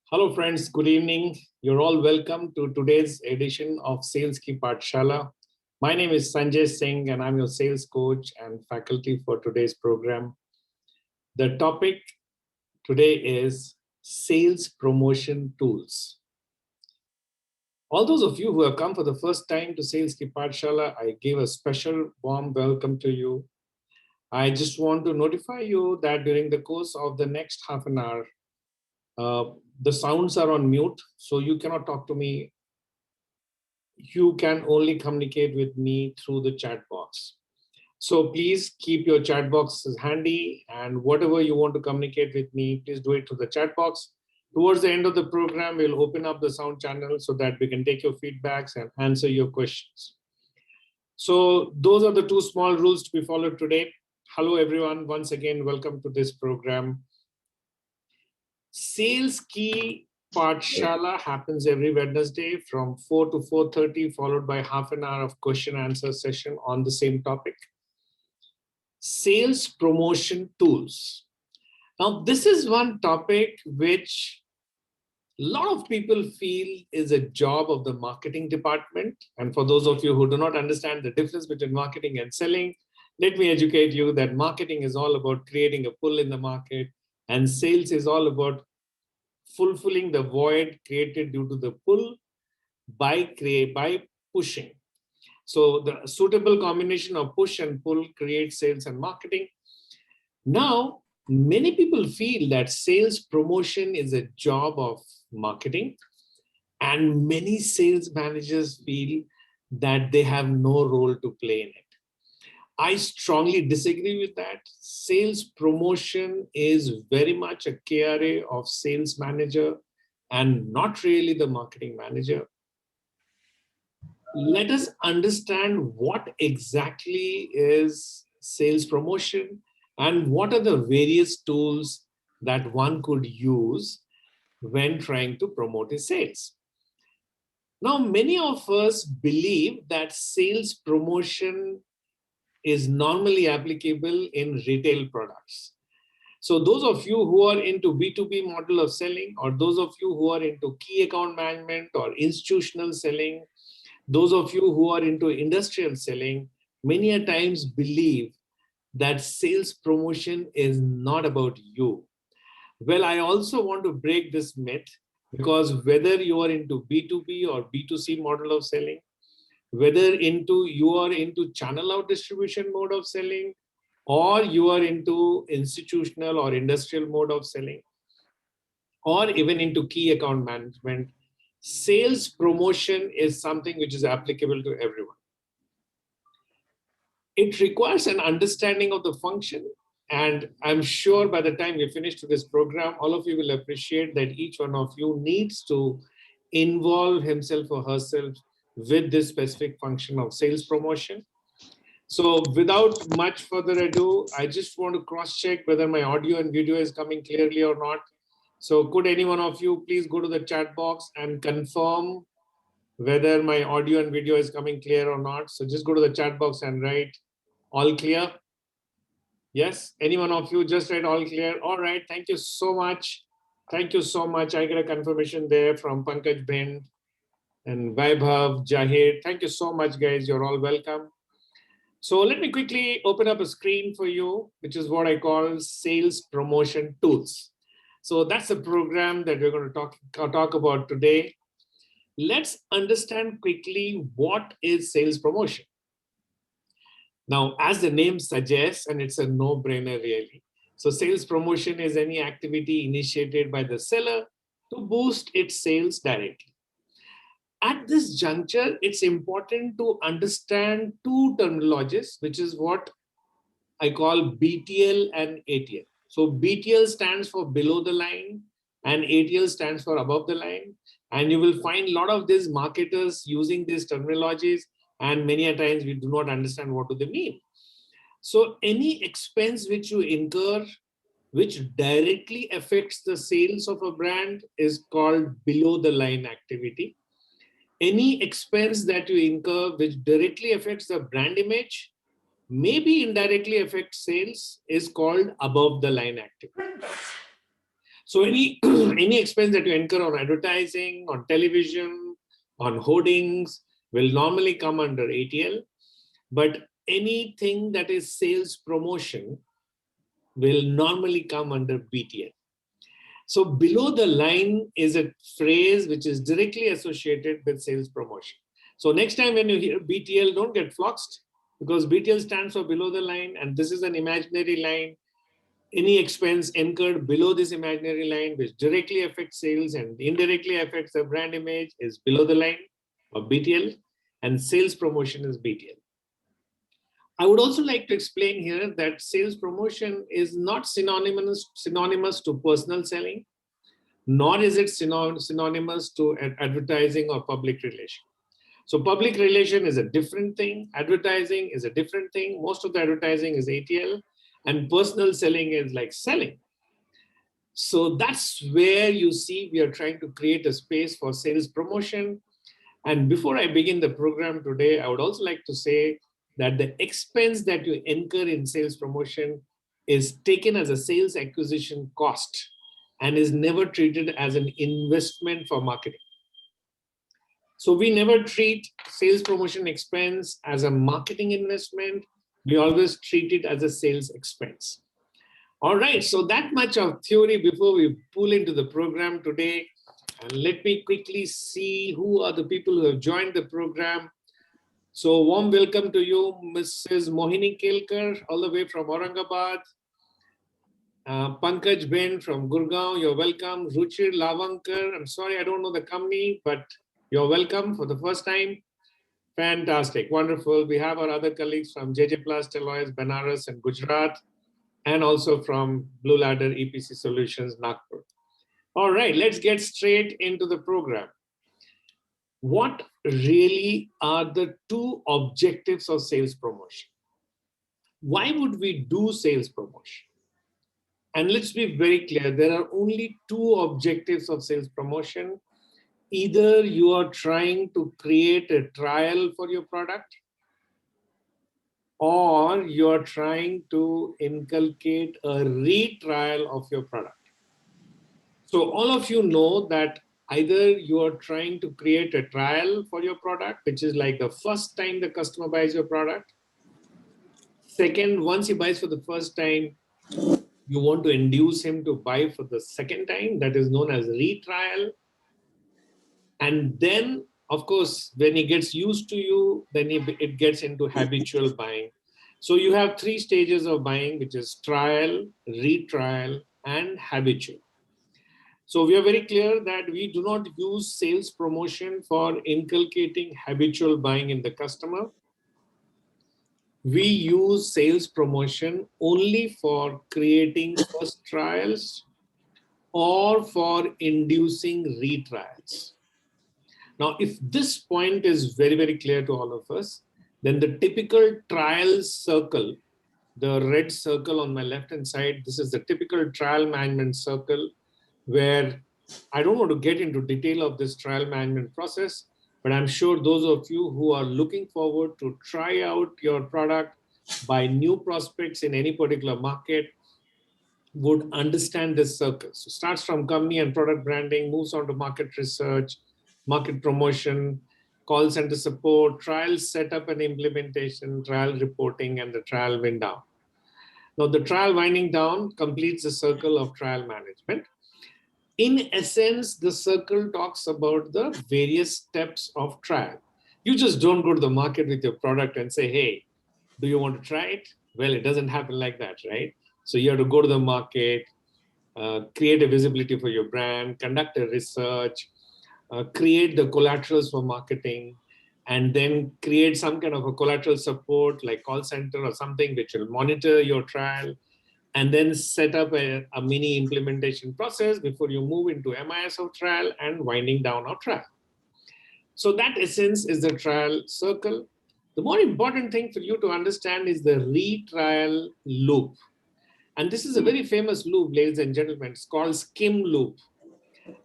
Hello friends, good evening. You're all welcome to today's edition of Sales Ki Pathshala. My name is Sanjay Singh and I'm your sales coach and faculty for today's program. The topic today is sales promotion tools. All those of you who have come for the first time to Sales Ki Pathshala, I give a special warm welcome to you. I just want to notify you that during the course of the next half an hour, the sounds are on mute, so you cannot talk to me. You can only communicate with me through the chat box. So please keep your chat boxes handy, and whatever you want to communicate with me, please do it through the chat box. Towards the end of the program, we'll open up the sound channel so that we can take your feedbacks and answer your questions. So those are the two small rules to be followed today. Hello, everyone. Once again, welcome to this program. Sales Ki Pathshala happens every Wednesday from 4 to 4:30, followed by half an hour of question and answer session on the same topic. Sales promotion tools. Now, this is one topic which a lot of people feel is a job of the marketing department. And for those of you who do not understand the difference between marketing and selling, let me educate you that marketing is all about creating a pull in the market, and sales is all about fulfilling the void created due to the pull by pushing. So the suitable combination of push and pull creates sales and marketing. Now, many people feel that sales promotion is a job of marketing, and many sales managers feel that they have no role to play in it. I strongly disagree with that. Sales promotion is very much a KRA of sales manager and not really the marketing manager. Let us understand what exactly is sales promotion and what are the various tools that one could use when trying to promote his sales. Now, many of us believe that sales promotion is normally applicable in retail products. So those of you who are into B2B model of selling, or those of you who are into key account management or institutional selling, those of you who are into industrial selling, many a times believe that sales promotion is not about you. Well, I also want to break this myth, because whether you are into B2B or B2C model of selling, whether you are into channel out distribution mode of selling, or you are into institutional or industrial mode of selling, or even into key account management, sales promotion is something which is applicable to everyone. It requires an understanding of the function, and I'm sure by the time we finish this program, all of you will appreciate that each one of you needs to involve himself or herself with this specific function of sales promotion. So without much further ado, I just want to cross-check whether my audio and video is coming clearly or not. So could any one of you please go to the chat box and confirm whether my audio and video is coming clear or not? So just go to the chat box and write all clear. Yes, any one of you just write all clear. All right, thank you so much. Thank you so much. I get a confirmation there from Pankaj Bind and Vaibhav, Jahid. Thank you so much, guys. You're all welcome. So let me quickly open up a screen for you, which is what I call sales promotion tools. So that's the program that we're going to talk about today. Let's understand quickly what is sales promotion. Now, as the name suggests, and it's a no-brainer really. So sales promotion is any activity initiated by the seller to boost its sales directly. At this juncture, it's important to understand two terminologies, which is what I call BTL and ATL. So BTL stands for below the line and ATL stands for above the line. And you will find a lot of these marketers using these terminologies, and many a times we do not understand what do they mean. So any expense which you incur, which directly affects the sales of a brand, is called below the line activity. Any expense that you incur which directly affects the brand image, maybe indirectly affects sales, is called above the line activity. So any, any expense that you incur on advertising, on television, on hoardings will normally come under ATL, but anything that is sales promotion will normally come under BTL. So below the line is a phrase which is directly associated with sales promotion. So next time when you hear BTL, don't get fluxed, because BTL stands for below the line, and this is an imaginary line. Any expense incurred below this imaginary line which directly affects sales and indirectly affects the brand image is below the line of BTL, and sales promotion is BTL. I would also like to explain here that sales promotion is not synonymous to personal selling, nor is it synonymous to advertising or public relation. So public relation is a different thing. Advertising is a different thing. Most of the advertising is ATL, and personal selling is like selling. So that's where you see we are trying to create a space for sales promotion. And before I begin the program today, I would also like to say that the expense that you incur in sales promotion is taken as a sales acquisition cost and is never treated as an investment for marketing. So we never treat sales promotion expense as a marketing investment. We always treat it as a sales expense. All right, so that much of theory before we pull into the program today. And let me quickly see who are the people who have joined the program. So warm welcome to you, Mrs. Mohini Kelkar, all the way from Aurangabad. Pankaj Ben from Gurgaon, you're welcome. Ruchir Lavankar, I'm sorry, I don't know the company, but you're welcome for the first time. Fantastic, wonderful. We have our other colleagues from JJ Plus, Teloys, Banaras and Gujarat, and also from Blue Ladder EPC Solutions, Nagpur. All right, let's get straight into the program. What really are the two objectives of sales promotion? Why would we do sales promotion? And let's be very clear, there are only two objectives of sales promotion. Either you are trying to create a trial for your product, or you are trying to inculcate a retrial of your product. So all of you know that either you are trying to create a trial for your product, which is like the first time the customer buys your product. Second, once he buys for the first time, you want to induce him to buy for the second time. That is known as retrial. And then, of course, when he gets used to you, then it gets into habitual buying. So you have three stages of buying, which is trial, retrial, and habitual. So we are very clear that we do not use sales promotion for inculcating habitual buying in the customer. We use sales promotion only for creating first trials or for inducing retrials. Now, if this point is very, very clear to all of us, then the typical trial circle, the red circle on my left-hand side, this is the typical trial management circle, where I don't want to get into detail of this trial management process, but I'm sure those of you who are looking forward to try out your product by new prospects in any particular market would understand this circle. So starts from company and product branding, moves on to market research, market promotion, call center support, trial setup and implementation, trial reporting, and the trial wind down. Now the trial winding down completes the circle of trial management. In essence, the circle talks about the various steps of trial. You just don't go to the market with your product and say, hey, do you want to try it? Well, it doesn't happen like that, right? So you have to go to the market, create a visibility for your brand, conduct a research, create the collaterals for marketing, and then create some kind of a collateral support like call center or something which will monitor your trial, and then set up a mini implementation process before you move into MIS of trial and winding down of trial. So that essence is the trial circle. The more important thing for you to understand is the retrial loop. And this is a very famous loop, ladies and gentlemen. It's called Skim Loop.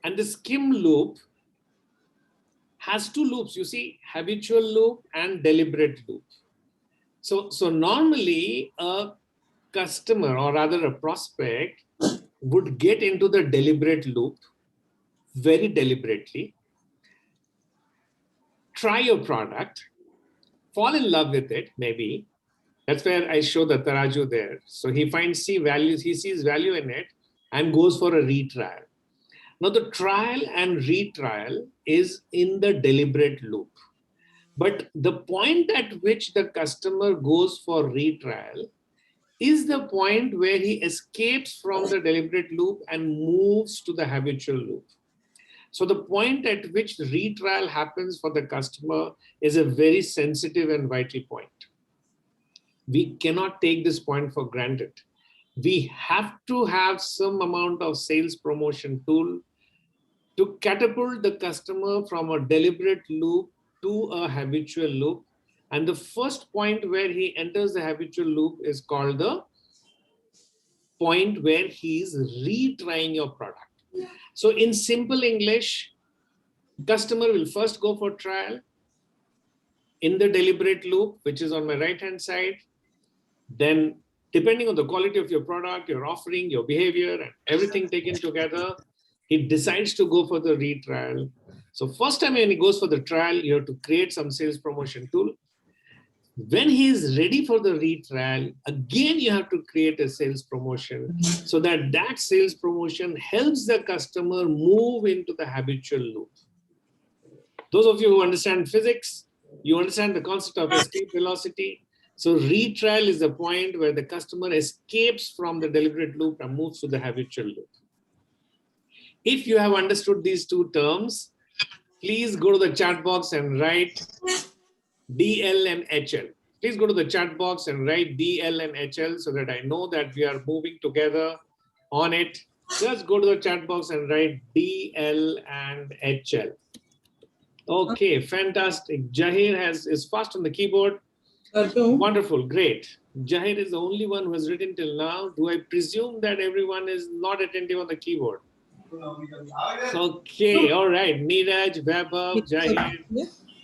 And the Skim Loop has two loops, you see, habitual loop and deliberate loop. So normally a customer, or rather a prospect, would get into the deliberate loop very deliberately, try your product, fall in love with it, maybe. That's where I show the Taraju there. So he sees value in it and goes for a retrial. Now the trial and retrial is in the deliberate loop. But the point at which the customer goes for retrial is the point where he escapes from the deliberate loop and moves to the habitual loop. So the point at which retrial happens for the customer is a very sensitive and vital point. We cannot take this point for granted. We have to have some amount of sales promotion tool to catapult the customer from a deliberate loop to a habitual loop. And the first point where he enters the habitual loop is called the point where he's retrying your product. So in simple English, customer will first go for trial in the deliberate loop, which is on my right-hand side. Then depending on the quality of your product, your offering, your behavior, and everything taken together, he decides to go for the retrial. So first time when he goes for the trial, you have to create some sales promotion tool. When he is ready for the retrial, again, you have to create a sales promotion so that that sales promotion helps the customer move into the habitual loop. Those of you who understand physics, you understand the concept of escape velocity. So retrial is the point where the customer escapes from the deliberate loop and moves to the habitual loop. If you have understood these two terms, please go to the chat box and write DL and HL. Please go to the chat box and write DL and HL so that I know that we are moving together on it. Just go to the chat box and write DL and HL. Okay, fantastic. Jahir is fast on the keyboard. Wonderful, great. Jahir is the only one who has written till now. Do I presume that everyone is not attentive on the keyboard? Okay, all right. Neeraj, Vaibhav, Jahir,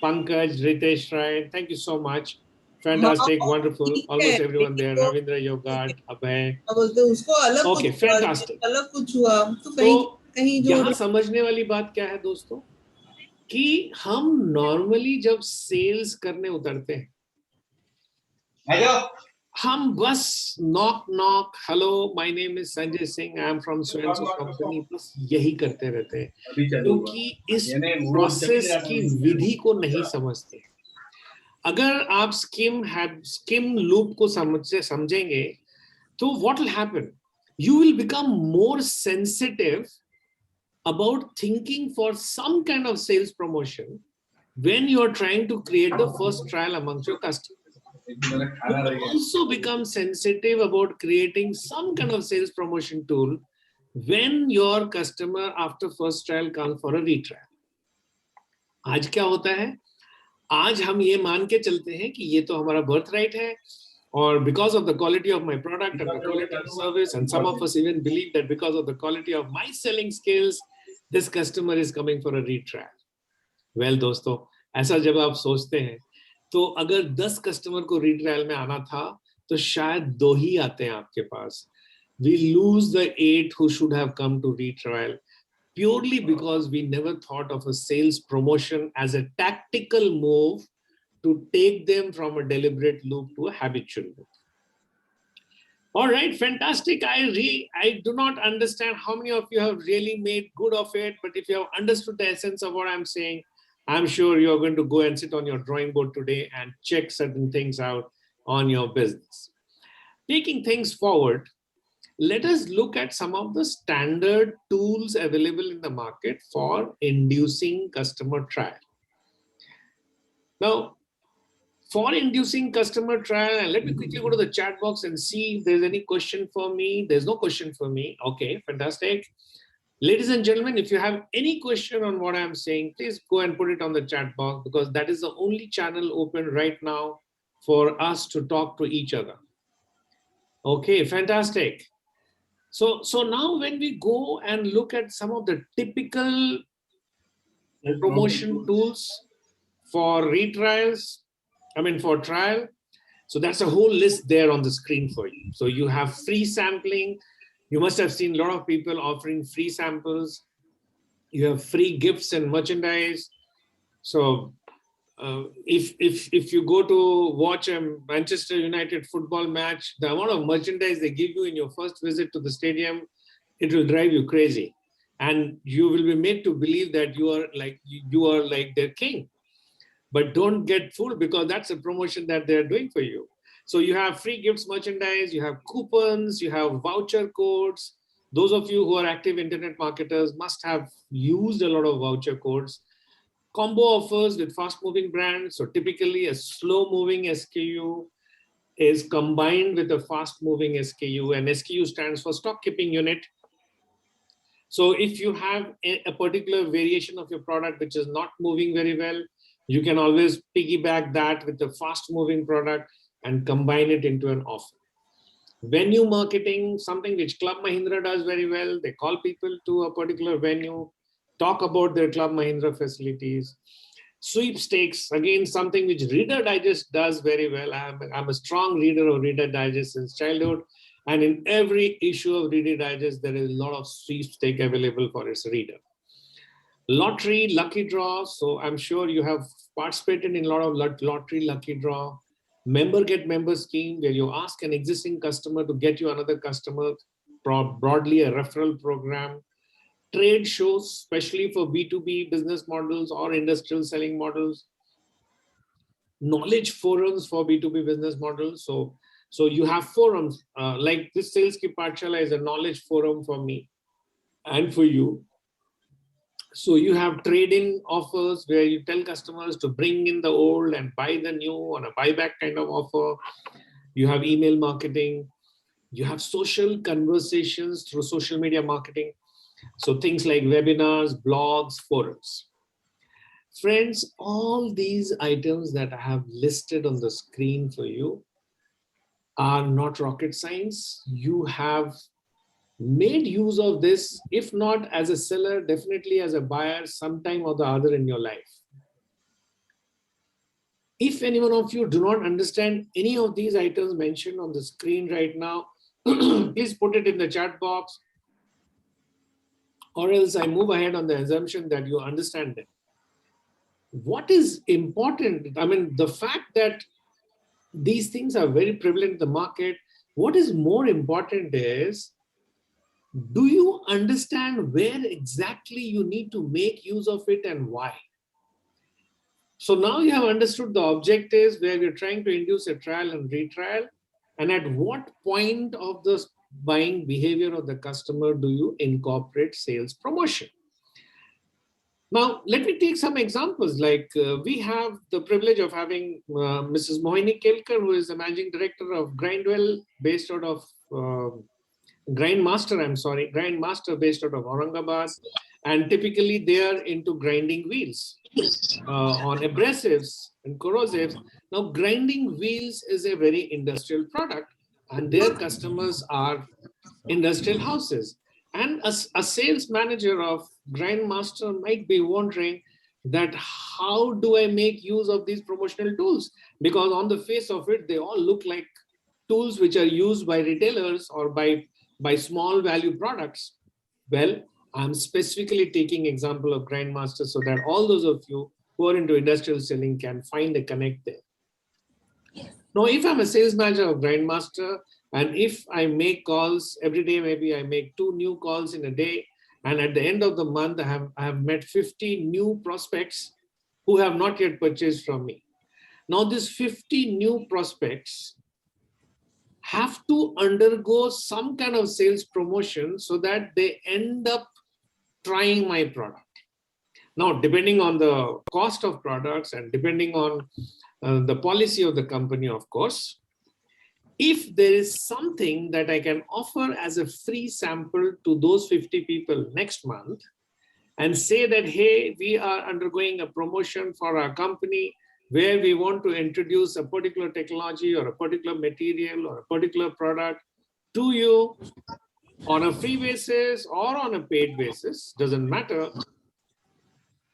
Pankaj, Ritesh, Rai, thank you so much. Fantastic, wonderful. Almost everyone there. Ravindra, Yogat, Abhay. Okay, fantastic. तो यहाँ समझने वाली बात क्या है दोस्तों कि हम नॉर्मली जब सेल्स करने उतरते हैं हम बस knock knock hello my name is Sanjay Singh I am from so and so company बस यही करते रहते हैं क्योंकि इस प्रोसेस की विधि को नहीं समझते. अगर आप स्किम लूप को समझेंगे तो what will happen you will become more sensitive about thinking for some kind of sales promotion when you are trying to create the first trial amongst your customers. You also become sensitive about creating some kind of sales promotion tool when your customer after first trial comes for a retrial. आज क्या होता है आज हम ये मान के चलते हैं कि ये तो हमारा बर्थ राइट है or because of the quality of my product and the quality of service, and some of us even believe that because of the quality of my selling skills, this customer is coming for a retrial. Well, दोस्तों, ऐसा जब आप सोचते हैं, तो अगर 10 customer को retrial में आना था, तो शायद 2 ही आते हैं आपके पास. We lose the 8 who should have come to retrial purely because we never thought of a sales promotion as a tactical move to take them from a deliberate loop to a habitual loop. All right, fantastic. I do not understand how many of you have really made good of it, but if you have understood the essence of what I'm saying, I'm sure you're going to go and sit on your drawing board today and check certain things out on your business. Taking things forward, let us look at some of the standard tools available in the market for inducing customer trial. Now, for inducing customer trial, and let me quickly go to the chat box and see if there's any question for me. There's no question for me. Okay, fantastic. Ladies and gentlemen, if you have any question on what I'm saying, please go and put it on the chat box because that is the only channel open right now for us to talk to each other. Okay, fantastic. So now when we go and look at some of the typical promotion tools for retrials, for trial. So that's a whole list there on the screen for you. So you have free sampling, You must have seen a lot of people offering free samples. You have free gifts and merchandise. So if you go to watch a Manchester United football match, the amount of merchandise they give you in your first visit to the stadium, it will drive you crazy, and you will be made to believe that you are like their king. But don't get fooled, because that's a promotion that they're doing for you. So you have free gifts, merchandise, you have coupons, you have voucher codes. Those of you who are active internet marketers must have used a lot of voucher codes. Combo offers with fast moving brands. So typically a slow moving SKU is combined with a fast moving SKU, and SKU stands for stock keeping unit. So if you have a particular variation of your product which is not moving very well, you can always piggyback that with a fast moving product and combine it into an offer. Venue marketing, something which Club Mahindra does very well. They call people to a particular venue, talk about their Club Mahindra facilities. Sweepstakes, again, something which Reader Digest does very well. I'm a strong reader of Reader Digest since childhood. And in every issue of Reader Digest, there is a lot of sweepstake available for its reader. Lottery, lucky draw. So I'm sure you have participated in a lot of lottery, lucky draw. Member get member scheme, where you ask an existing customer to get you another customer, broadly a referral program. Trade shows, especially for B2B business models or industrial selling models. Knowledge forums for B2B business models. So you have forums like this Sales Ki Pathshala is a knowledge forum for me and for you. So you have trade-in offers where you tell customers to bring in the old and buy the new on a buyback kind of offer. You have email marketing. You have social conversations through social media marketing. So things like webinars, blogs, forums. Friends, all these items that I have listed on the screen for you are not rocket science. You have made use of this, if not as a seller, definitely as a buyer, sometime or the other in your life. If any one of you do not understand any of these items mentioned on the screen right now, please put it in the chat box, or else I move ahead on the assumption that you understand them. What is important, I mean, the fact that these things are very prevalent in the market, what is more important is, do you understand where exactly you need to make use of it and why? So now you have understood the objectives where we're trying to induce a trial and retrial, and at what point of the buying behavior of the customer do you incorporate sales promotion? Now, let me take some examples. Like we have the privilege of having Mrs. Mohini Kelkar, who is the managing director of Grindwell, based out of Grindmaster based out of Aurangabad. And typically they are into grinding wheels on abrasives and corrosives. Now, grinding wheels is a very industrial product, and their customers are industrial houses. And a sales manager of Grindmaster might be wondering that how do I make use of these promotional tools? Because on the face of it, they all look like tools which are used by retailers or by small value products. Well, I'm specifically taking example of Grindmaster so that all those of you who are into industrial selling can find a connect there. Now, if I'm a sales manager of Grindmaster, and if I make calls every day, maybe I make 2 new calls in a day, and at the end of the month, I have met 50 new prospects who have not yet purchased from me. Now, these 50 new prospects have to undergo some kind of sales promotion so that they end up trying my product. Now, depending on the cost of products and depending on the policy of the company, of course, if there is something that I can offer as a free sample to those 50 people next month and say that, hey, we are undergoing a promotion for our company where we want to introduce a particular technology or a particular material or a particular product to you on a free basis or on a paid basis, doesn't matter.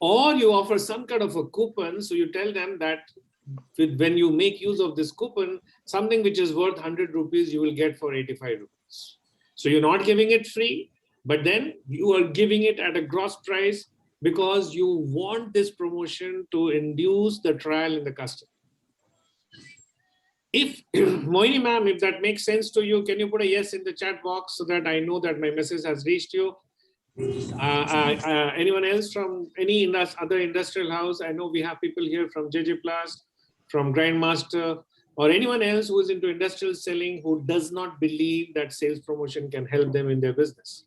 Or you offer some kind of a coupon. So you tell them that when you make use of this coupon, something which is worth 100 rupees, you will get for 85 rupees. So you're not giving it free, but then you are giving it at a gross price because you want this promotion to induce the trial in the customer. If Moini ma'am, if that makes sense to you, can you put a yes in the chat box so that I know that my message has reached you? Anyone else from any other industrial house? I know we have people here from JJ Plus, from Grindmaster, or anyone else who is into industrial selling who does not believe that sales promotion can help them in their business.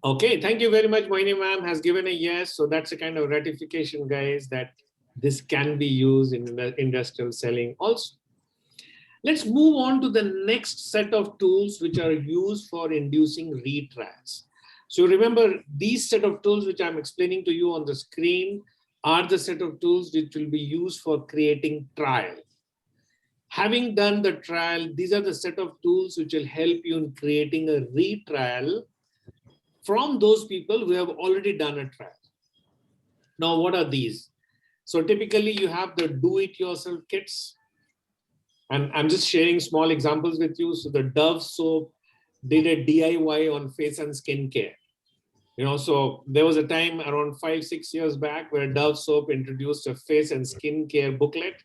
Okay, thank you very much. Moini ma'am has given a yes. So that's a kind of ratification, guys, that this can be used in industrial selling also. Let's move on to the next set of tools which are used for inducing retrials. So remember, these set of tools which I'm explaining to you on the screen are the set of tools which will be used for creating trial. Having done the trial, these are the set of tools which will help you in creating a retrial from those people who have already done a trial. Now, what are these? So typically you have the do-it-yourself kits. And I'm just sharing small examples with you. So the Dove soap did a DIY on face and skin care. You know, so there was a time around 5-6 years back where Dove soap introduced a face and skin care booklet.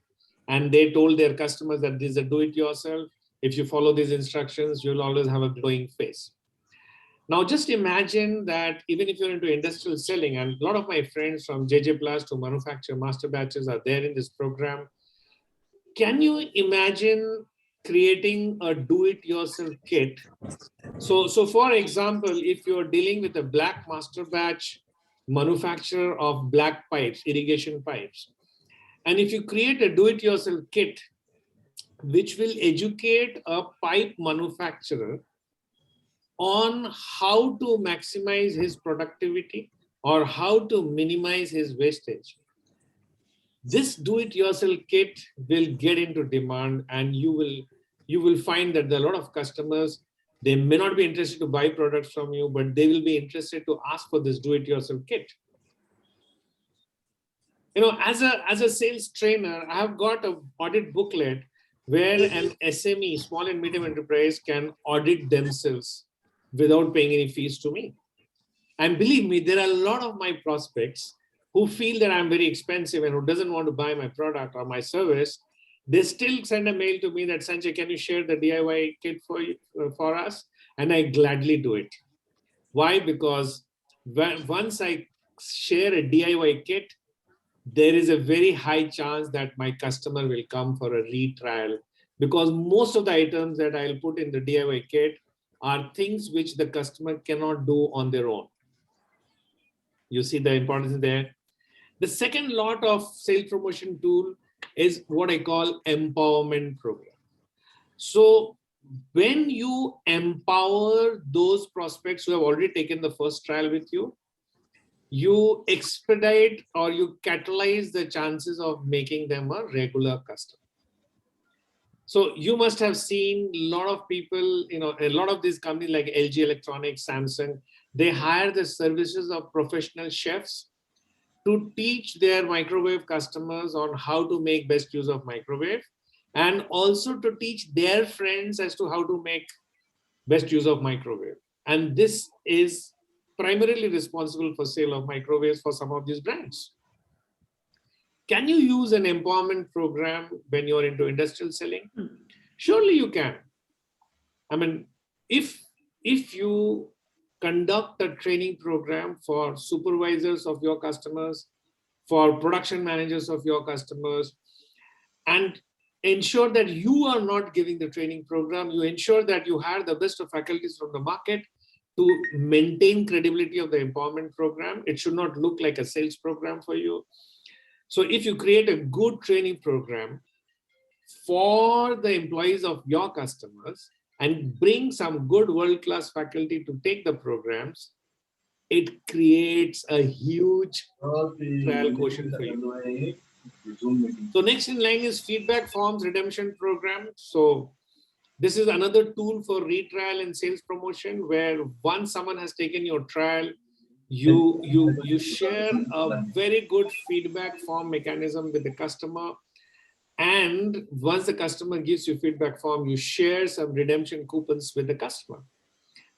And they told their customers that this is a do-it-yourself. If you follow these instructions, you'll always have a glowing face. Now, just imagine that even if you're into industrial selling, and a lot of my friends from JJ Plus to Manufacture Master Batches are there in this program. Can you imagine creating a do-it-yourself kit? So for example, if you're dealing with a black master batch manufacturer of black pipes, irrigation pipes, and if you create a do-it-yourself kit, which will educate a pipe manufacturer on how to maximize his productivity or how to minimize his wastage, this do-it-yourself kit will get into demand, and you will find that there are a lot of customers, they may not be interested to buy products from you, but they will be interested to ask for this do-it-yourself kit. You know, as a sales trainer, I have got an audit booklet where an SME, small and medium enterprise, can audit themselves without paying any fees to me. And believe me, there are a lot of my prospects who feel that I'm very expensive and who doesn't want to buy my product or my service. They still send a mail to me that, Sanjay, can you share the DIY kit for us? And I gladly do it. Why? Because once I share a DIY kit, there is a very high chance that my customer will come for a retrial, because most of the items that I'll put in the DIY kit are things which the customer cannot do on their own. You see the importance there. The second lot of sales promotion tool is what I call empowerment program. So when you empower those prospects who have already taken the first trial with you, you expedite or you catalyze the chances of making them a regular customer. So you must have seen a lot of people, you know, a lot of these companies like LG Electronics, Samsung, they hire the services of professional chefs to teach their microwave customers on how to make best use of microwave, and also to teach their friends as to how to make best use of microwave. And this is primarily responsible for sale of microwaves for some of these brands. Can you use an empowerment program when you're into industrial selling? Surely you can. I mean, if you conduct a training program for supervisors of your customers, for production managers of your customers, and ensure that you are not giving the training program, you ensure that you hire the best of faculties from the market to maintain credibility of the empowerment program. It should not look like a sales program for you. So if you create a good training program for the employees of your customers and bring some good world-class faculty to take the programs, it creates a huge trial quotient for you. So next in line is feedback forms redemption program. So this is another tool for retrial and sales promotion, where once someone has taken your trial, you share a very good feedback form mechanism with the customer. And once the customer gives you feedback form, you share some redemption coupons with the customer.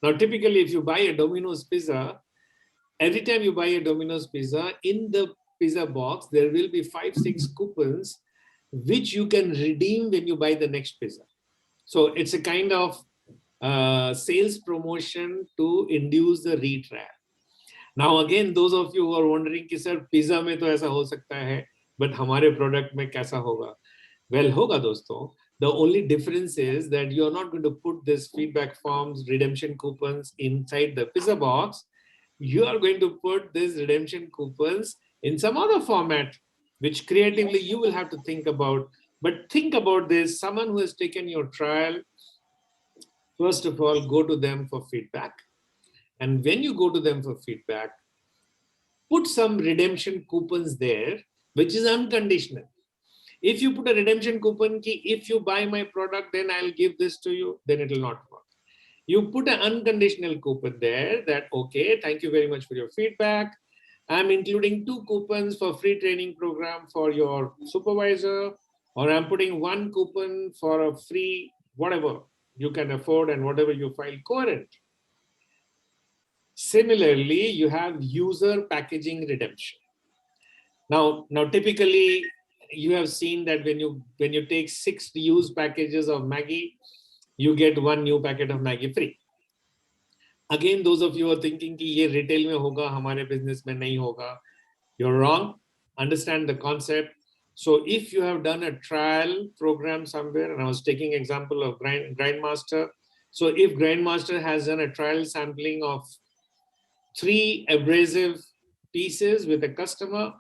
Now, typically, if you buy a Domino's pizza, every time you buy a Domino's pizza, in the pizza box, there will be 5-6 coupons which you can redeem when you buy the next pizza. So it's a kind of sales promotion to induce the retrial. Now again, those of you who are wondering कि sir pizza में तो ऐसा हो सकता है, but हमारे product में कैसा होगा? Well, होगा दोस्तों. The only difference is that you're not going to put this feedback forms, redemption coupons inside the pizza box. You are going to put these redemption coupons in some other format, which creatively you will have to think about. But think about this, someone who has taken your trial, first of all, go to them for feedback. And when you go to them for feedback, put some redemption coupons there, which is unconditional. If you put a redemption coupon, if you buy my product, then I'll give this to you, then it will not work. You put an unconditional coupon there that, okay, thank you very much for your feedback. I'm including 2 coupons for free training program for your supervisor, or I'm putting 1 coupon for a free whatever you can afford and whatever you file coherent. Similarly, you have user packaging redemption. Now typically you have seen that when you take 6 used packages of Maggie, you get 1 new packet of Maggie free. Again, those of you are thinking कि ये retail में होगा, हमारे business में नहीं होगा. You're wrong. Understand the concept. So if you have done a trial program somewhere, and I was taking example of Grindmaster. So if Grindmaster has done a trial sampling of 3 abrasive pieces with a customer,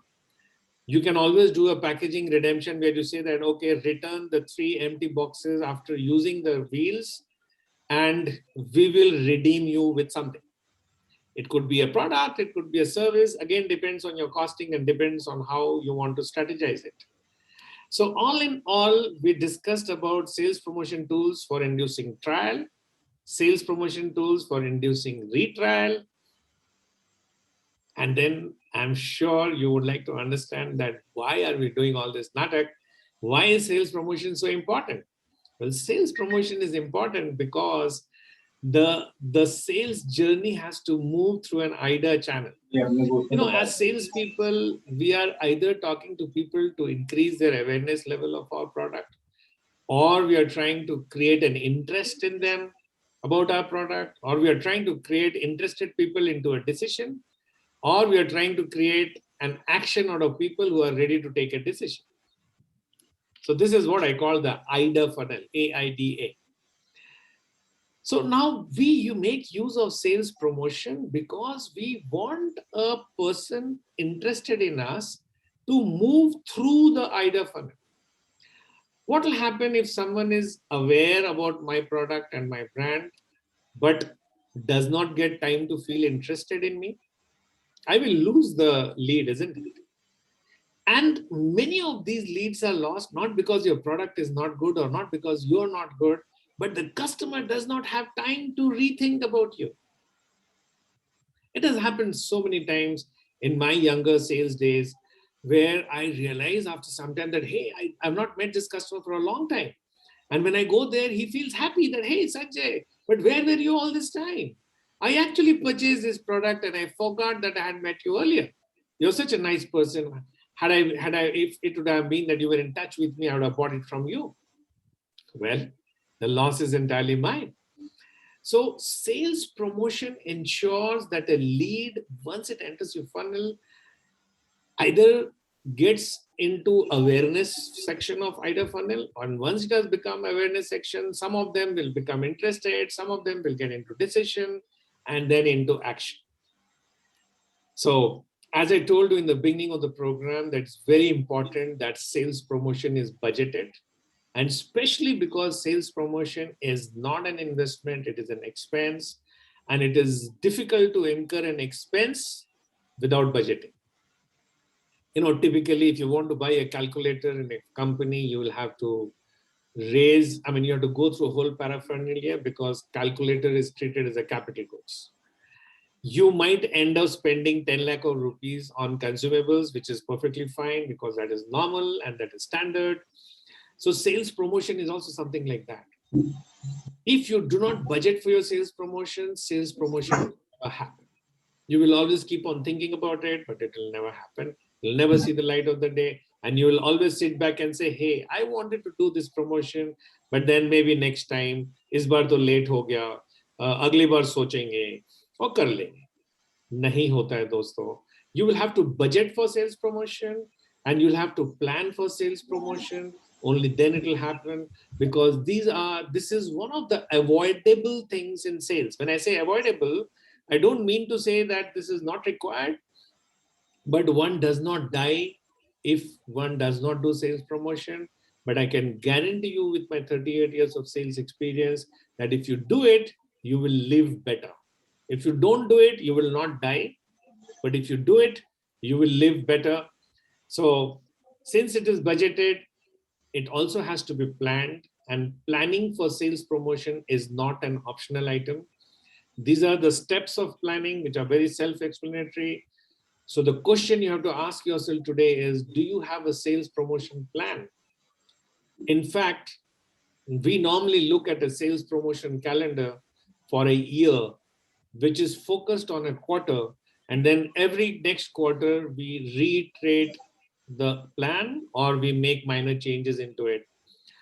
you can always do a packaging redemption where you say that, okay, return the 3 empty boxes after using the wheels, and we will redeem you with something. It could be a product, it could be a service. Again, depends on your costing and depends on how you want to strategize it. So all in all, we discussed about sales promotion tools for inducing trial, sales promotion tools for inducing retrial. And then I'm sure you would like to understand that why are we doing all this natak? Why is sales promotion so important? Well, sales promotion is important because the sales journey has to move through an IDA channel. As salespeople, we are either talking to people to increase their awareness level of our product, or we are trying to create an interest in them about our product, or we are trying to create interested people into a decision, or we are trying to create an action out of people who are ready to take a decision. So this is what I call the AIDA funnel, AIDA. So now you make use of sales promotion because we want a person interested in us to move through the AIDA funnel. What will happen if someone is aware about my product and my brand, but does not get time to feel interested in me? I will lose the lead, isn't it? And many of these leads are lost, not because your product is not good or not because you're not good, but the customer does not have time to rethink about you. It has happened so many times in my younger sales days where I realize after some time that, hey, I've not met this customer for a long time. And when I go there, he feels happy that, hey, Sanjay, but where were you all this time? I actually purchased this product and I forgot that I had met you earlier. You're such a nice person. If it would have been that you were in touch with me, I would have bought it from you. Well, the loss is entirely mine. So sales promotion ensures that a lead, once it enters your funnel, either gets into awareness section of either funnel, and once it has become awareness section, some of them will become interested, some of them will get into decision, and then into action. So as I told you in the beginning of the program, that's very important that sales promotion is budgeted. And especially because sales promotion is not an investment, it is an expense, and it is difficult to incur an expense without budgeting. Typically, if you want to buy a calculator in a company, you will have to you have to go through a whole paraphernalia because calculator is treated as a capital goods. You might end up spending 10 lakh of rupees on consumables, which is perfectly fine because that is normal and that is standard. So sales promotion is also something like that. If you do not budget for your sales promotion will never happen. You will always keep on thinking about it, but it will never happen. You'll never see the light of the day. And you will always sit back and say, hey, I wanted to do this promotion, but then maybe next time, इस बार तो late हो गया, अगली बार सोचेंगे और कर लेंगे. नहीं होता है दोस्तों. You will have to budget for sales promotion and you'll have to plan for sales promotion. Only then it will happen, because this is one of the avoidable things in sales. When I say avoidable, I don't mean to say that this is not required, but one does not die if one does not do sales promotion. But I can guarantee you with my 38 years of sales experience that if you do it, you will live better. If you don't do it, you will not die. But if you do it, you will live better. So since it is budgeted, it also has to be planned, and planning for sales promotion is not an optional item. These are the steps of planning, which are very self-explanatory. So the question you have to ask yourself today is, do you have a sales promotion plan? In fact, we normally look at a sales promotion calendar for a year, which is focused on a quarter. And then every next quarter, we reiterate the plan or we make minor changes into it.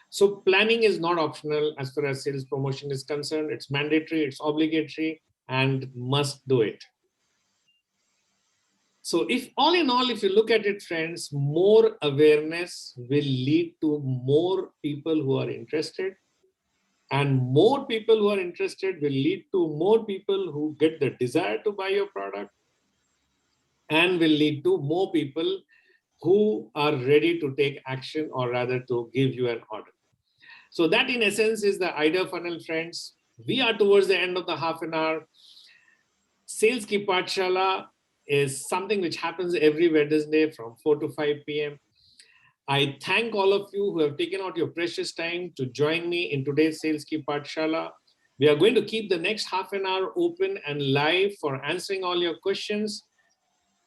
So planning is not optional as far as sales promotion is concerned. It's mandatory, it's obligatory, and must do it. So if all in all, if you look at it, friends, more awareness will lead to more people who are interested, and more people who are interested will lead to more people who get the desire to buy your product, and will lead to more people who are ready to take action, or rather to give you an order. So that in essence is the idea funnel, friends. We are towards the end of the half an hour. Sales Ki Pathshala is something which happens every Wednesday from 4 to 5 p.m. I thank all of you who have taken out your precious time to join me in today's Sales Ki Pathshala. We are going to keep the next half an hour open and live for answering all your questions.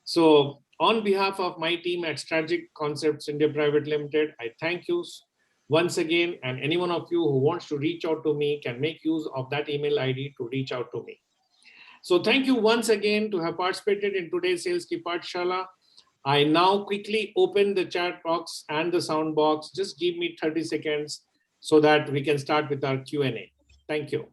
So on behalf of my team at Strategic Concepts India Private Limited, I thank you once again, and any one of you who wants to reach out to me can make use of that email ID to reach out to me. So thank you once again to have participated in today's Sales Ki Pathshala. I now quickly open the chat box and the sound box. Just give me 30 seconds so that we can start with our Q&A. Thank you.